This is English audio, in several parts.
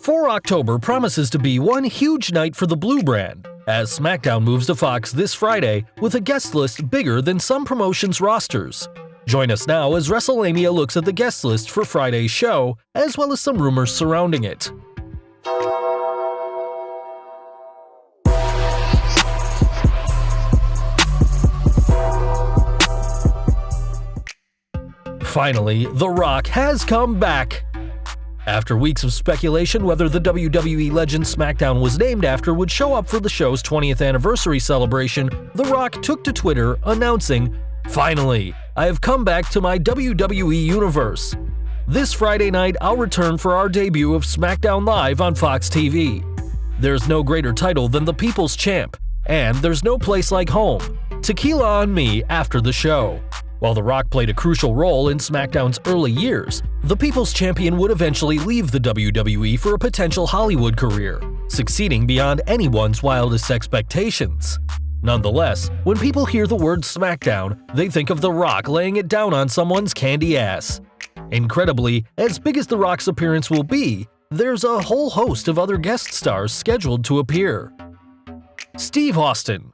4 October promises to be one huge night for the Blue brand, as SmackDown moves to Fox this Friday with a guest list bigger than some promotions' rosters. Join us now as Wrestlelamia looks at the guest list for Friday's show, as well as some rumors surrounding it. Finally, The Rock has come back. After weeks of speculation whether the WWE Legends Smackdown was named after would show up for the show's 20th anniversary celebration, The Rock took to Twitter announcing, "Finally, I have come back to my WWE universe. This Friday night, I'll return for our debut of SmackDown Live on Fox TV. There's no greater title than the People's Champ, and there's no place like home. Tequila on me after the show." While The Rock played a crucial role in SmackDown's early years, the People's Champion would eventually leave the WWE for a potential Hollywood career, succeeding beyond anyone's wildest expectations. Nonetheless, when people hear the word SmackDown, they think of The Rock laying it down on someone's candy ass. Incredibly, as big as The Rock's appearance will be, there's a whole host of other guest stars scheduled to appear. Steve Austin.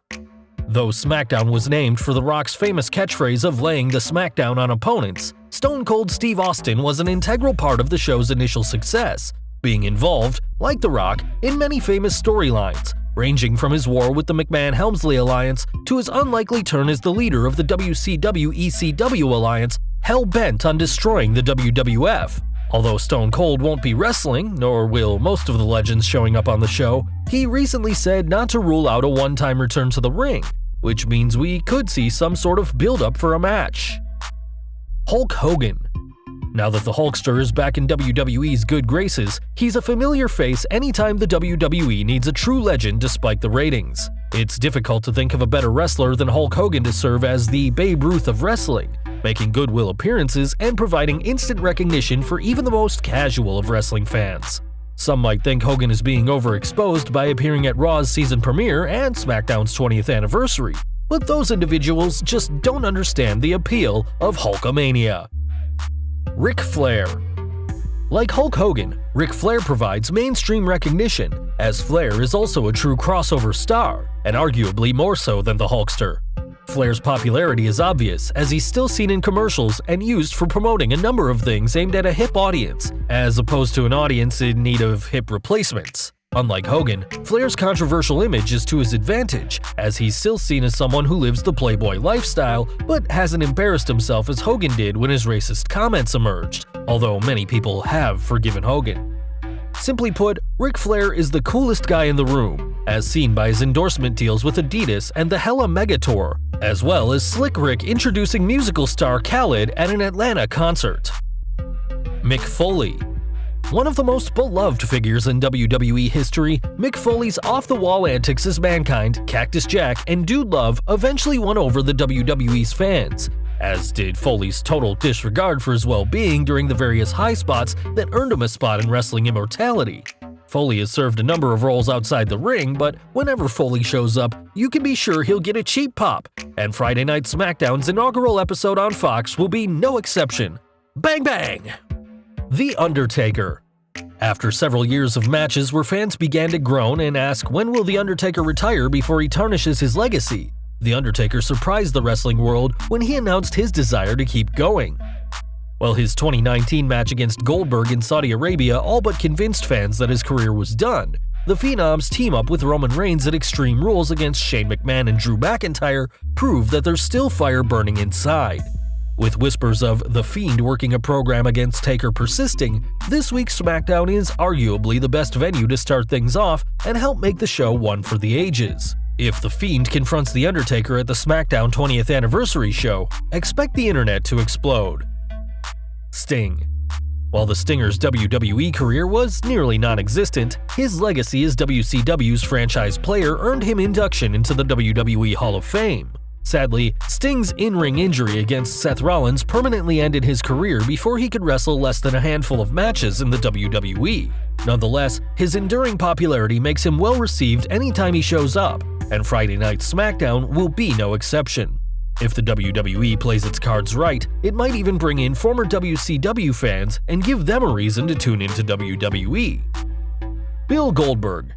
Though SmackDown was named for The Rock's famous catchphrase of laying the smackdown on opponents, Stone Cold Steve Austin was an integral part of the show's initial success, being involved, like The Rock, in many famous storylines, ranging from his war with the McMahon-Helmsley alliance to his unlikely turn as the leader of the WCW-ECW alliance, hell-bent on destroying the WWF. Although Stone Cold won't be wrestling, nor will most of the legends showing up on the show, he recently said not to rule out a one-time return to the ring, which means we could see some sort of build-up for a match. Hulk Hogan. Now that the Hulkster is back in WWE's good graces, he's a familiar face anytime the WWE needs a true legend to spike the ratings. It's difficult to think of a better wrestler than Hulk Hogan to serve as the Babe Ruth of wrestling, making goodwill appearances and providing instant recognition for even the most casual of wrestling fans. Some might think Hogan is being overexposed by appearing at Raw's season premiere and SmackDown's 20th anniversary, but those individuals just don't understand the appeal of Hulkamania. Ric Flair. Like Hulk Hogan, Ric Flair provides mainstream recognition, as Flair is also a true crossover star, and arguably more so than the Hulkster. Flair's popularity is obvious, as he's still seen in commercials and used for promoting a number of things aimed at a hip audience, as opposed to an audience in need of hip replacements. Unlike Hogan, Flair's controversial image is to his advantage, as he's still seen as someone who lives the playboy lifestyle, but hasn't embarrassed himself as Hogan did when his racist comments emerged, although many people have forgiven Hogan. Simply put, Ric Flair is the coolest guy in the room, as seen by his endorsement deals with Adidas and the Hella Mega Tour, as well as Slick Rick introducing musical star Khaled at an Atlanta concert. Mick Foley. One of the most beloved figures in WWE history, Mick Foley's off-the-wall antics as Mankind, Cactus Jack, and Dude Love eventually won over the WWE's fans, as did Foley's total disregard for his well-being during the various high spots that earned him a spot in wrestling immortality. Foley has served a number of roles outside the ring, but whenever Foley shows up, you can be sure he'll get a cheap pop, and Friday Night SmackDown's inaugural episode on Fox will be no exception. Bang bang! The Undertaker. After several years of matches where fans began to groan and ask when will The Undertaker retire before he tarnishes his legacy, The Undertaker surprised the wrestling world when he announced his desire to keep going. While his 2019 match against Goldberg in Saudi Arabia all but convinced fans that his career was done, the Phenoms' team up with Roman Reigns at Extreme Rules against Shane McMahon and Drew McIntyre proved that there's still fire burning inside. With whispers of The Fiend working a program against Taker persisting, this week's SmackDown is arguably the best venue to start things off and help make the show one for the ages. If The Fiend confronts The Undertaker at the SmackDown 20th anniversary show, expect the internet to explode. Sting. While the Stinger's WWE career was nearly non-existent, his legacy as WCW's franchise player earned him induction into the WWE Hall of Fame. Sadly, Sting's in-ring injury against Seth Rollins permanently ended his career before he could wrestle less than a handful of matches in the WWE. Nonetheless, his enduring popularity makes him well-received anytime he shows up, and Friday Night SmackDown will be no exception. If the WWE plays its cards right, it might even bring in former WCW fans and give them a reason to tune into WWE. Bill Goldberg.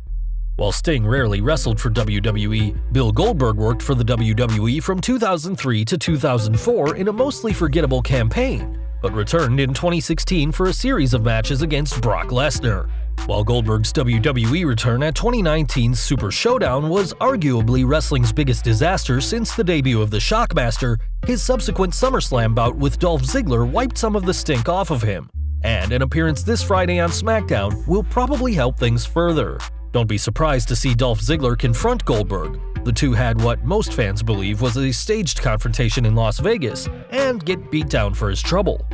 While Sting rarely wrestled for WWE, Bill Goldberg worked for the WWE from 2003 to 2004 in a mostly forgettable campaign, but returned in 2016 for a series of matches against Brock Lesnar. While Goldberg's WWE return at 2019's Super Showdown was arguably wrestling's biggest disaster since the debut of the Shockmaster, his subsequent SummerSlam bout with Dolph Ziggler wiped some of the stink off of him, and an appearance this Friday on SmackDown will probably help things further. Don't be surprised to see Dolph Ziggler confront Goldberg. The two had what most fans believe was a staged confrontation in Las Vegas, and get beat down for his trouble.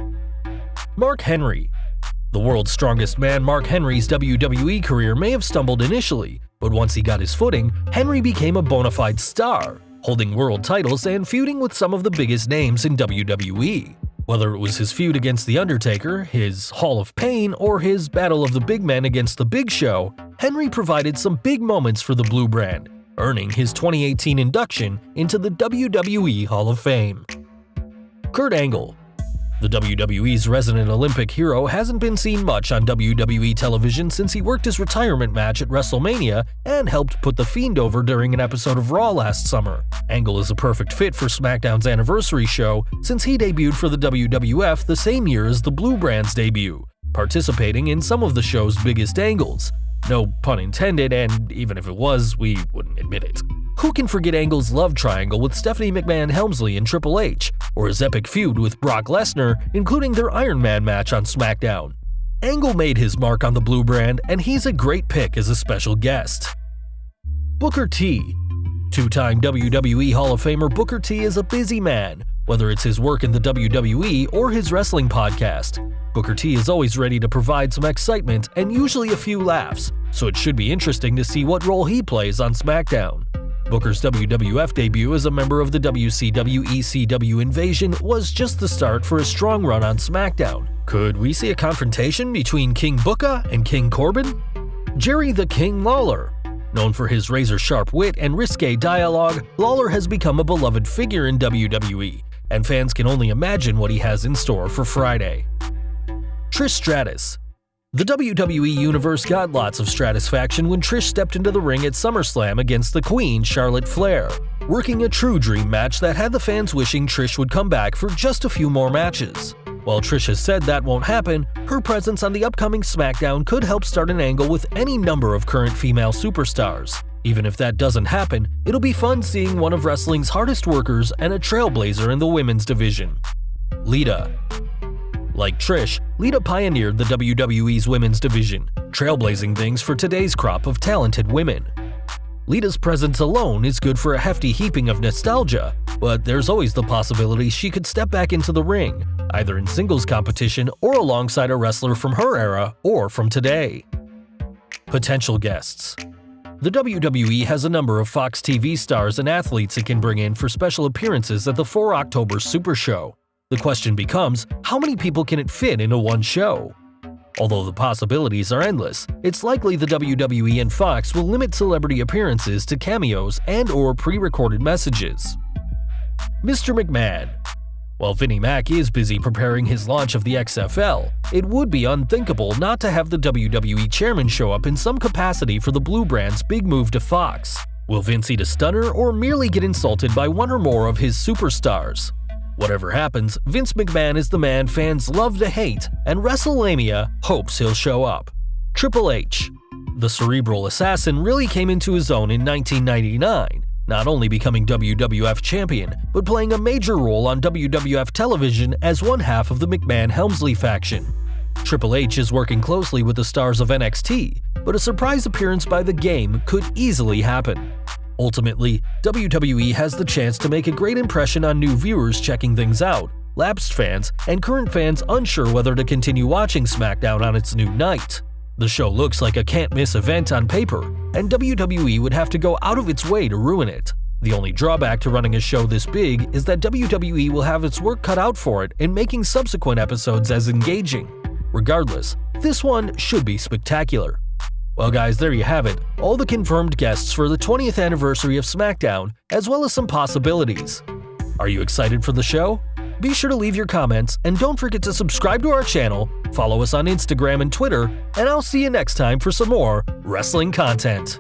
Mark Henry. The world's strongest man, Mark Henry's WWE career may have stumbled initially, but once he got his footing, Henry became a bona fide star, holding world titles and feuding with some of the biggest names in WWE. Whether it was his feud against The Undertaker, his Hall of Pain, or his Battle of the Big Men against The Big Show, Henry provided some big moments for the Blue Brand, earning his 2018 induction into the WWE Hall of Fame. Kurt Angle. The WWE's resident Olympic hero hasn't been seen much on WWE television since he worked his retirement match at WrestleMania and helped put The Fiend over during an episode of Raw last summer. Angle is a perfect fit for SmackDown's anniversary show since he debuted for the WWF the same year as the Blue Brand's debut, participating in some of the show's biggest angles. No pun intended, and even if it was, we wouldn't admit it. Who can forget Angle's love triangle with Stephanie McMahon Helmsley and Triple H, or his epic feud with Brock Lesnar, including their Iron Man match on SmackDown? Angle made his mark on the Blue Brand, and he's a great pick as a special guest. Booker T. Two-time WWE Hall of Famer Booker T is a busy man, whether it's his work in the WWE or his wrestling podcast. Booker T is always ready to provide some excitement and usually a few laughs, so it should be interesting to see what role he plays on SmackDown. Booker's WWF debut as a member of the WCW-ECW Invasion was just the start for a strong run on SmackDown. Could we see a confrontation between King Booker and King Corbin? Jerry the King Lawler. Known for his razor-sharp wit and risque dialogue, Lawler has become a beloved figure in WWE, and fans can only imagine what he has in store for Friday. Trish Stratus. The WWE Universe got lots of stratisfaction when Trish stepped into the ring at SummerSlam against the Queen, Charlotte Flair, working a true dream match that had the fans wishing Trish would come back for just a few more matches. While Trish has said that won't happen, her presence on the upcoming SmackDown could help start an angle with any number of current female superstars. Even if that doesn't happen, it'll be fun seeing one of wrestling's hardest workers and a trailblazer in the women's division. Lita. Like Trish, Lita pioneered the WWE's women's division, trailblazing things for today's crop of talented women. Lita's presence alone is good for a hefty heaping of nostalgia, but there's always the possibility she could step back into the ring, either in singles competition or alongside a wrestler from her era or from today. Potential guests. The WWE has a number of Fox TV stars and athletes it can bring in for special appearances at the 4 October Super Show. The question becomes, how many people can it fit into one show? Although the possibilities are endless, it's likely the WWE and Fox will limit celebrity appearances to cameos and/or pre-recorded messages. Mr. McMahon. While Vinnie Mac is busy preparing his launch of the XFL, it would be unthinkable not to have the WWE chairman show up in some capacity for the Blue Brand's big move to Fox. Will Vince eat a stunner or merely get insulted by one or more of his superstars? Whatever happens, Vince McMahon is the man fans love to hate, and Wrestlelamia hopes he'll show up. Triple H. The cerebral assassin really came into his own in 1999, not only becoming WWF champion, but playing a major role on WWF television as one half of the McMahon-Helmsley faction. Triple H is working closely with the stars of NXT, but a surprise appearance by the Game could easily happen. Ultimately, WWE has the chance to make a great impression on new viewers checking things out, lapsed fans, and current fans unsure whether to continue watching SmackDown on its new night. The show looks like a can't-miss event on paper, and WWE would have to go out of its way to ruin it. The only drawback to running a show this big is that WWE will have its work cut out for it in making subsequent episodes as engaging. Regardless, this one should be spectacular. Well guys, there you have it, all the confirmed guests for the 20th anniversary of SmackDown, as well as some possibilities. Are you excited for the show? Be sure to leave your comments and don't forget to subscribe to our channel, follow us on Instagram and Twitter, and I'll see you next time for some more wrestling content.